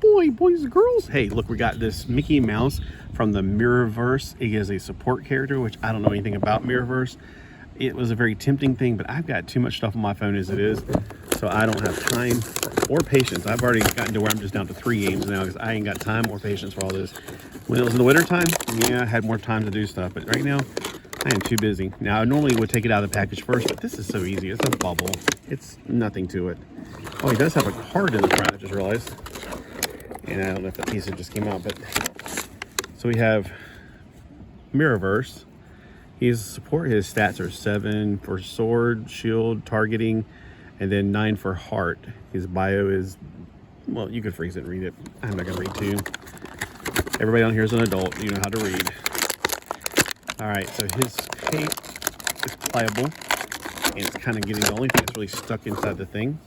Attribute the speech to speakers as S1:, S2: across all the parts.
S1: boy, boys and girls. Hey, look, we got this Mickey Mouse from the Mirrorverse. He is a support character, which I don't know anything about Mirrorverse. It was a very tempting thing, but I've got too much stuff on my phone as it is, so I don't have time or patience. I've already gotten to where I'm just down to 3 games now because I ain't got time or patience for all this. When it was in the winter time, yeah, I had more time to do stuff, but right now I am too busy. Now, I normally would take it out of the package first, but this is so easy. It's a bubble. It's nothing to it. Oh, he does have a card in the front, I just realized. And I don't know if that piece just came out, but... So we have Mirrorverse. His support, his stats are 7 for sword, shield, targeting, and then 9 for heart. His bio is... Well, you could freeze it and read it. I'm not going to read to you. Everybody on here is an adult. You know how to read. Alright, so his cape is pliable. And it's kind of getting the only thing that's really stuck inside the thing.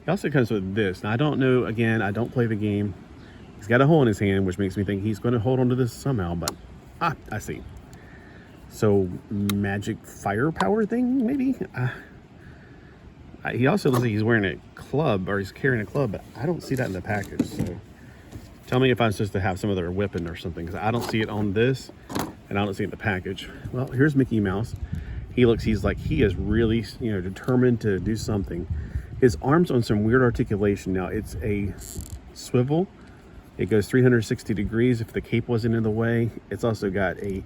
S1: He also comes with this. Now, I don't know, again, I don't play the game. He's got a hole in his hand, which makes me think he's going to hold on to this somehow, but... Ah, I see. So, magic firepower thing, maybe? He also looks like he's wearing a club, or he's carrying a club, but I don't see that in the package, so... Tell me if I'm supposed to have some other weapon or something, because I don't see it on this, and I don't see it in the package. Well, here's Mickey Mouse. He is really, determined to do something. His arm's on some weird articulation. Now, it's a swivel. It goes 360 degrees if the cape wasn't in the way. It's also got a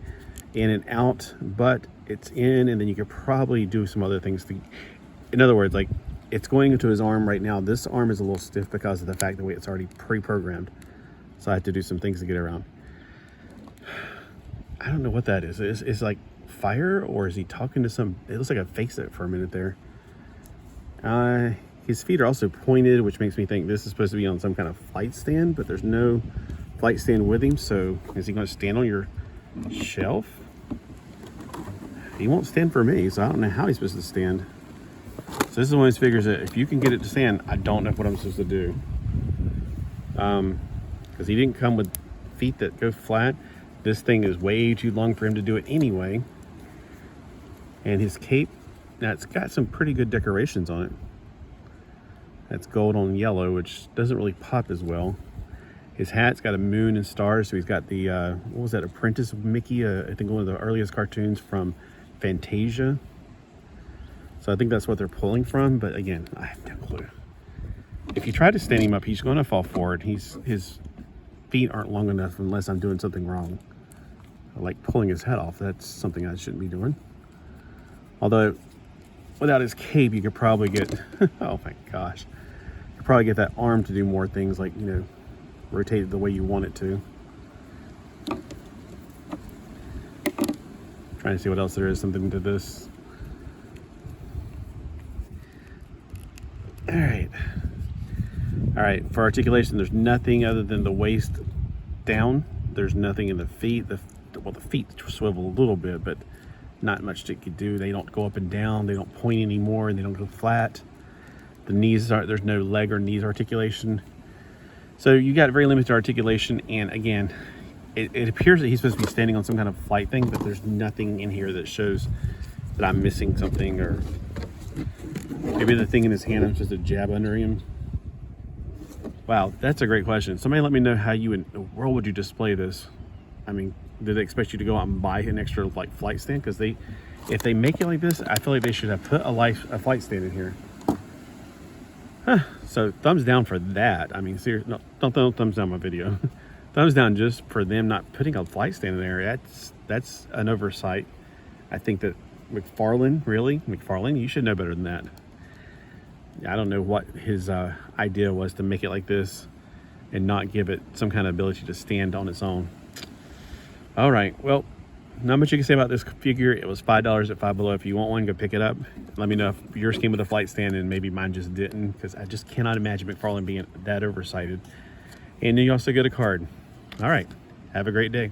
S1: in and out, but it's in, and then you could probably do some other things. In other words, like, it's going into his arm right now. This arm is a little stiff because of the fact the way it's already pre-programmed. So I have to do some things to get around. I don't know what that is. It's like fire, or is he talking to some... It looks like I faked it for a minute there. His feet are also pointed, which makes me think this is supposed to be on some kind of flight stand, but there's no flight stand with him. So is he going to stand on your shelf? He won't stand for me, so I don't know how he's supposed to stand. So this is one of those figures that if you can get it to stand, I don't know what I'm supposed to do. Because he didn't come with feet that go flat. This thing is way too long for him to do it anyway. And his cape, now it's got some pretty good decorations on it. That's gold on yellow, which doesn't really pop as well. His hat's got a moon and stars, so he's got the, what was that, Apprentice Mickey? I think one of the earliest cartoons from Fantasia. So I think that's what they're pulling from, but again, I have no clue. If you try to stand him up, he's going to fall forward. His feet aren't long enough unless I'm doing something wrong. Like pulling his head off, that's something I shouldn't be doing. Although, without his cape, you could probably get, oh my gosh. You could probably get that arm to do more things, like, rotate it the way you want it to. Trying to see what else there is, something to this. All right, for articulation, there's nothing other than the waist down. There's nothing in the feet. The feet swivel a little bit, but not much that you can do. They don't go up and down. They don't point anymore, and they don't go flat. The knees there's no leg or knees articulation. So you got very limited articulation, and again, it appears that he's supposed to be standing on some kind of flight thing, but there's nothing in here that shows that I'm missing something, or maybe the thing in his hand is just a jab under him. Wow, that's a great question. Somebody let me know how you in the world would you display this? I mean, did they expect you to go out and buy an extra flight stand? Because if they make it like this, I feel like they should have put a flight stand in here. Huh. So thumbs down for that. I mean, seriously, no, don't thumbs down my video. Thumbs down just for them not putting a flight stand in there. That's an oversight. I think that McFarlane, you should know better than that. I don't know what his idea was to make it like this and not give it some kind of ability to stand on its own. All right, well, not much you can say about this figure. It was $5 at Five Below. If you want one, go pick it up. Let me know if yours came with a flight stand and maybe mine just didn't, because I just cannot imagine McFarlane being that oversighted. And then you also get a card. All right, have a great day.